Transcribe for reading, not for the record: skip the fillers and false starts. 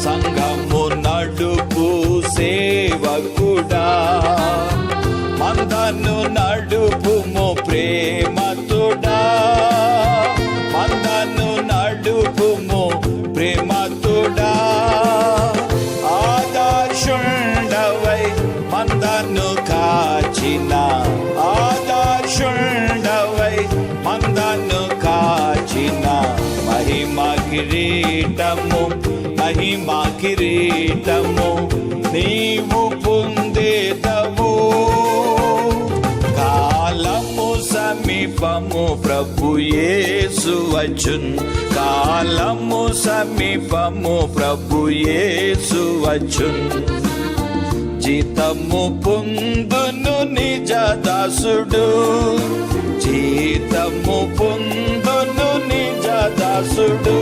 సంఘము నడుపు సేవకుడా, మందను నడుపుము ప్రేమతుడా, మందను నడుపుము ప్రేమతుడా. ఆదర్శుండవై మందను కాచిన, ఆదర్శుండవై మందను కాచిన, మహిమ కిరీటము, మహిమ కిరీటము నీవు పొందేదవు. కాలము సమీపము ప్రభు యేసు వచ్చున్, కాలము సమీపము ప్రభు యేసు వచ్చున్. జీతము పొందును నిజ దాసుడు, జీతము పొందును నిజ దాసుడు.